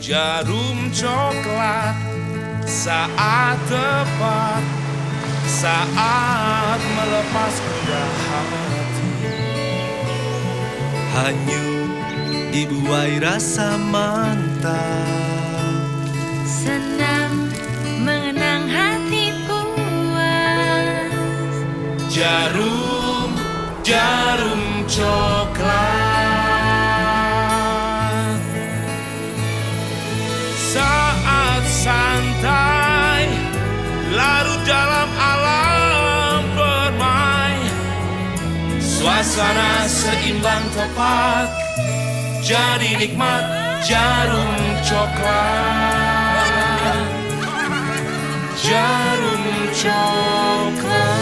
Jarum coklat saat tepat, saat melepas gundah hati. Hanyut dibuai rasa mantap, senang mengenang hati puas. Jarum, jarum coklat. Saat santai, larut dalam alam permai. Suasana seimbang tepat, jadi nikmat jarum coklat. Jarum coklat.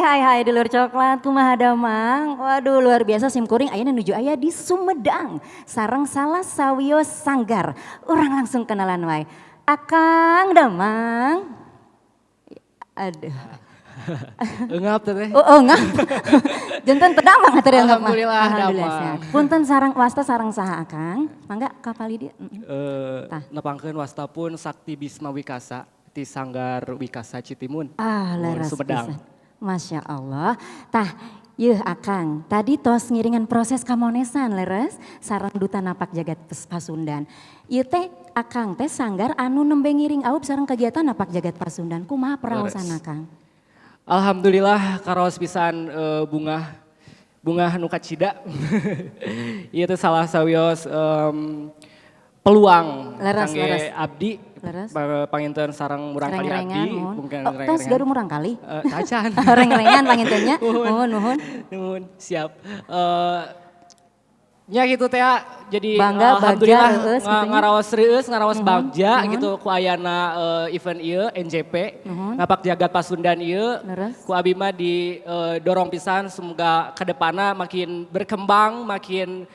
Hai dulur coklat kumaha damang. Waduh luar biasa simkuring ayeuna nuju aya di Sumedang. Sareng salah sawios sanggar. Urang langsung kenalan wae. Akang Damang. Aduh. Engap teh. Oh ngap. Janten pedang banget teh ngap mah. Alhamdulillah sehat. Punten sareng wasta sareng saha Akang? Mangga kapali dia. Nepangkeun wasta pun Sakti Bisma Wikasa ti Sanggar Wikasa Citimun. Leres Sumedang. pisan. Masya Allah. Tah, yeuh Akang, tadi tos ngiringan proses kamonesan leres sareng Duta Napak Jagat Pasundan. Ieu teh Akang teh sanggar anu nembe ngiring aub sareng kegiatan Napak Jagat Pasundan. Kumaha peraosan Akang? Alhamdulillah karaos pisan bunga nu kacida. Ieu teh salah sawios peluang kangge abdi. Panginten sareng murang kali abdi. Tos garu murang kali? Tacan. Reng-rengan pangintennya. Nuhun. Siap. Nya gitu teh jadi bangga, alhamdulillah ngaraos ngaraos bagja gitu ku ayana event ieu NJP Napak Jagat Pasundan ieu ku abi mah didorong pisan semoga ke depanna makin berkembang makin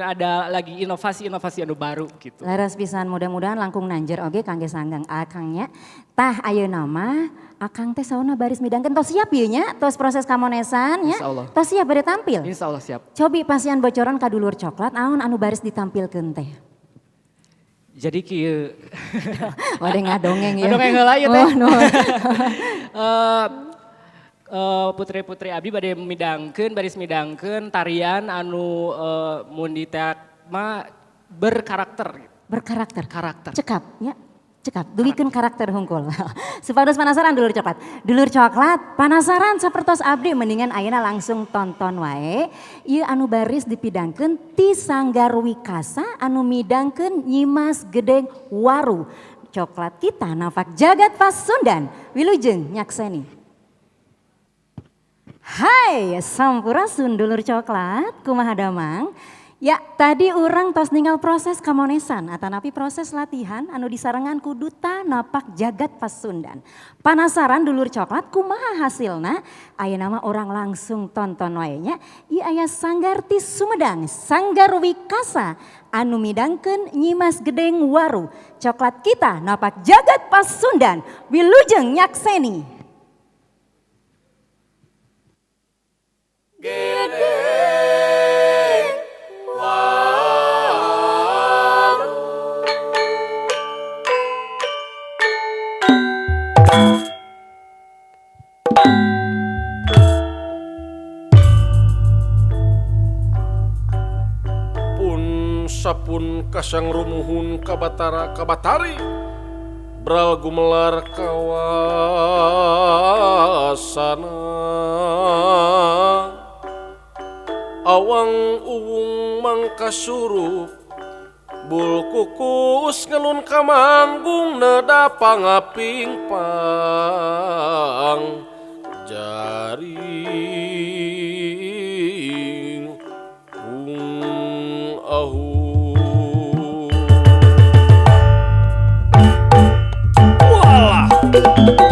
ada lagi inovasi-inovasi anu baru gitu. Leres pisan mudah-mudahan langkung nanjer oge kangge sanggang Akangnya. Tah ayeuna mah Akang teh sauna baris midangkeun tos siap ieu nya tos proses kamonesan nya. Tos siap bade tampil. Insyaallah siap. Cobi pasian bocoran ka dulur coklat naon anu baris ditampilkeun teh. Jadi kieu. Wade ngadongeng ya. Ngadongeng heula ieu teh. Putri-putri abdi bade baris midangkeun tarian anu mun diteak mah berkarakter. Berkarakter. Cekap nya. Cekap, duwikeun karakter hungkul. Supados panasaran dulur coklat. Dulur coklat panasaran sapertos abdi mendingan ayeuna langsung tonton wae. Ieu anu baris dipidangkeun ti Sanggar Wikasa anu midangkeun Nyimas Gedeng Waru. Coklat kita Napak Jagat Pasundan. Wilujeng nyakseni. Hai, sampurasun dulur coklat kumaha damang. Ya, tadi orang tos ninggal proses kamonesan atanapi proses latihan anu disarengan ku Duta Napak Jagat Pasundan. Penasaran dulur coklat kumaha hasilna? Aya nama orang langsung tonton wae nya. Ieu aya Sanggar ti Sumedang, Sanggar Wikasa anu midangkeun Nyimas Gedeng Waru. Coklat kita Napak Jagat Pasundan, wilujeng nyakseni. Sapun kasang rumuhun kabatara kabatari bral gumelar kawasana awang uwung mangkasurup bul kukus ngelun kamanggung neda pangaping pang jaring ahu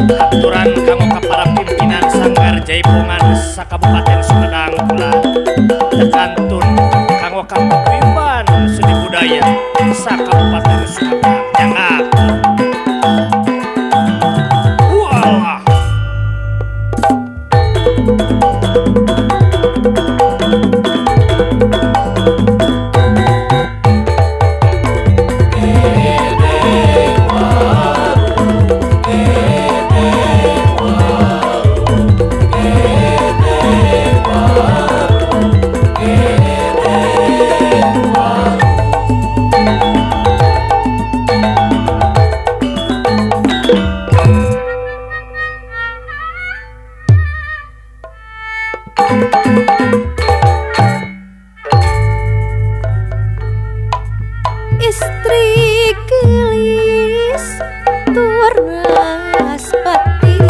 aturan kamu ke para pimpinan Sanggar Jaipongan sakabupaten Sumedang pula terkantun kamu ke paguyuban seni budaya sakabupaten Sumedang jangan walah Istri gelis turnas pati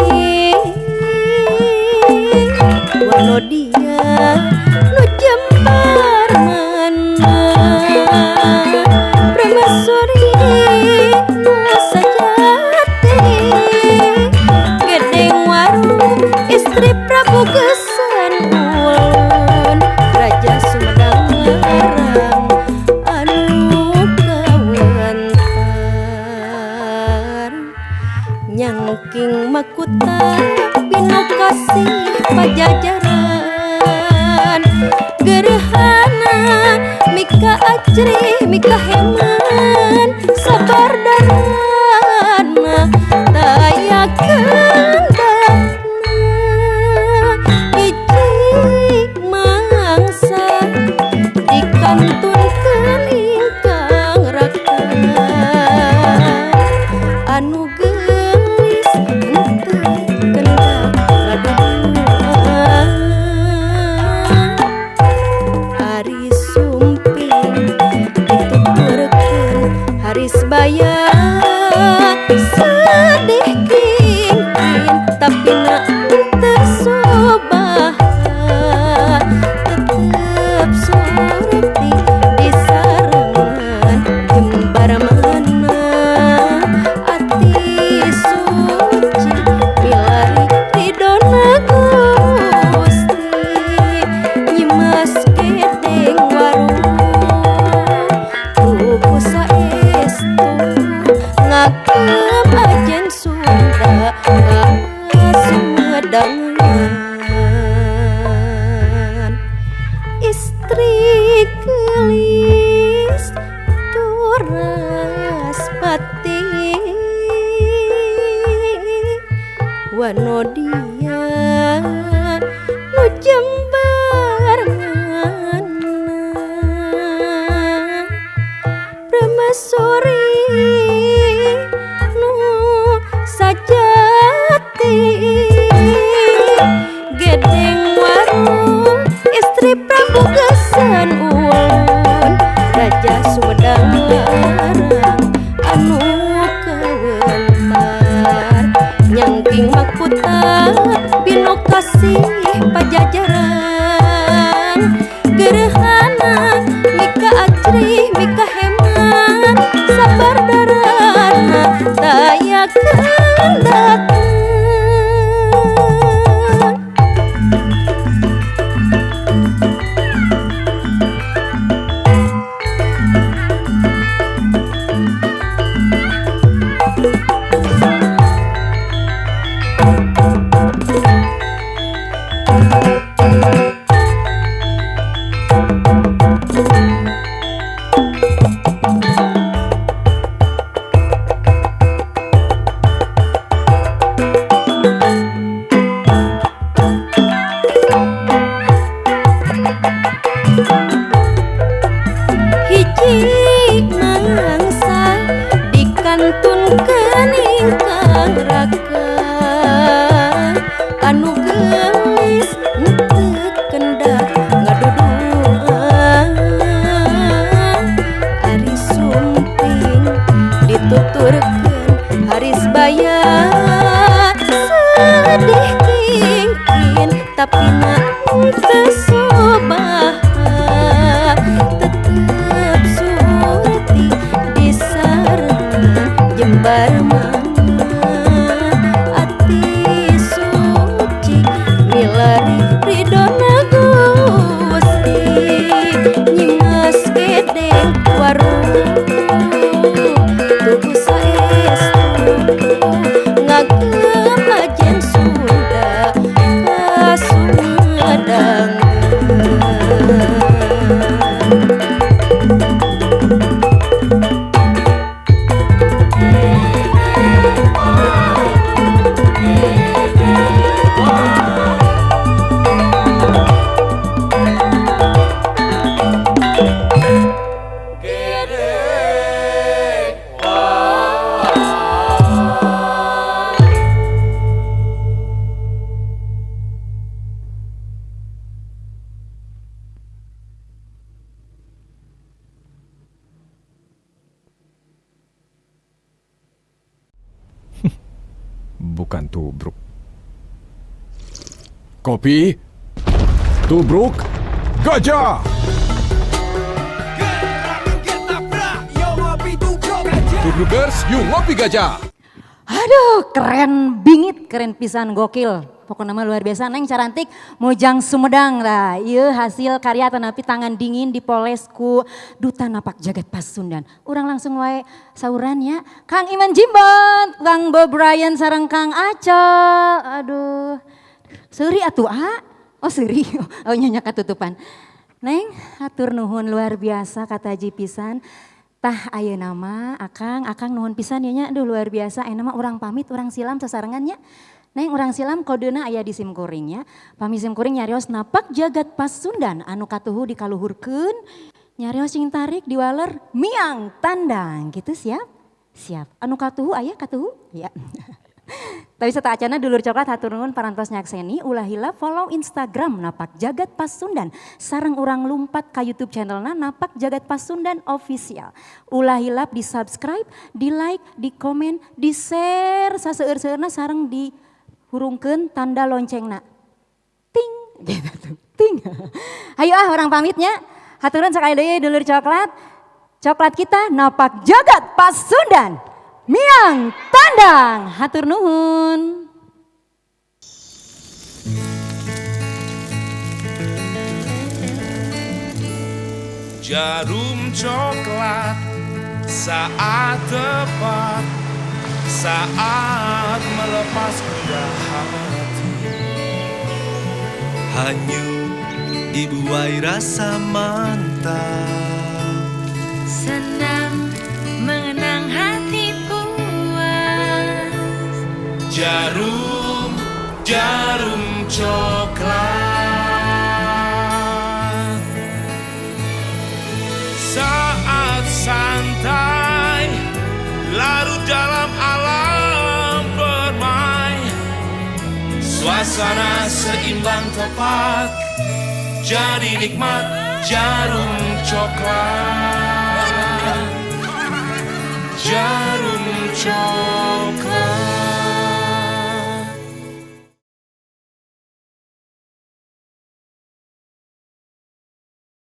wano dia nu jembar mana Pramasuri nu sajati Gedeng Waru istri Prabu Gesan Ulun Raja Sumedang Larang nyangking makuta binu kasih pajajaran gerhana mika ajri mika heman sabar darana tayakeun dana ijik mangsa dikantun kelingkang raka anu bayar sedih kingkin tapi nak tersobah tetap surti di sarangan jembar mana ati suci milari ridona Gusti Nyimas Gedeng Waru tubuh saestu ngagem ajen Sunda Sumedang istri gelis turas pati wano dia nu jembar mana Pramasuri sajati Gedeng Waru istri Prabu Gesan Ulun Raja Sumedang Larang anu kawentar nyangking makuta binu kasih pajajaran gerhana mika mangsa dikantun kening raka anu gelis teu kendak ngaduduan ari sumping dituturkeun haris bayar sedih kingkin tapi na teu sobaha tetep surti disarengan jembar mana ati suci milari ridona Gusti nyimas gedeng warung tubuh saestu ngagem ajen Sunda kasumedang. Bukan tubruk. Kopi? Tubruk? Gajah! Tubrukers, yuk ngopi gajah! Aduh, keren bingit, keren pisan gokil. Pokoknya mah luar biasa, Neng Carantik Mojang Sumedang lah. Iya hasil karya tanapi tangan dingin dipoles ku Duta Napak Jagat Pasundan. Urang langsung wae saurannya. Kang Iman Jimbon, Kang Bob Bryan sareng Kang Acol. Aduh, seuri atuh Oh seuri, oh nyanyi katutupan. Neng, hatur nuhun luar biasa kata Ji pisan. Tah ayo nama Akang nuhun pisan ya nya. Aduh luar biasa, nama orang pamit, orang silam sasarengannya. Neng orang silam kodena aya di simkuringnya. Pami simkuring nyarios Napak Jagat Pasundan anu katuhu dikaluhurkeun. Nyarios cing tarik diwaler miang tandang gitu siap? Siap. Anu katuhu aya katuhu? Ya. Tapi serta acana dulur coklat hatur nuhun parantos nyakseni ulah hilap follow Instagram Napak Jagat Pasundan sareng urang lumpat ka YouTube channelna Napak Jagat Pasundan Official. Ulah hilap di subscribe, di like, di komen, di share saseueur-seueurna sareng di hurungkeun tanda loncengna. Ting gitu tuh. Ting. Hayu orang pamitnya. Haturun sakali deui dulur coklat. Coklat kita Napak Jagat Pasundan. Miang tandang. Hatur nuhun. Jarum coklat saat tepat, saat melepas gundah hati, hanyut dibuai rasa mantap, senang mengenang hati puas. Jarum, jarum coklat saat santai larut dalam alam bermain, suasana seimbang tepat, jadi nikmat jarum coklat, jarum coklat.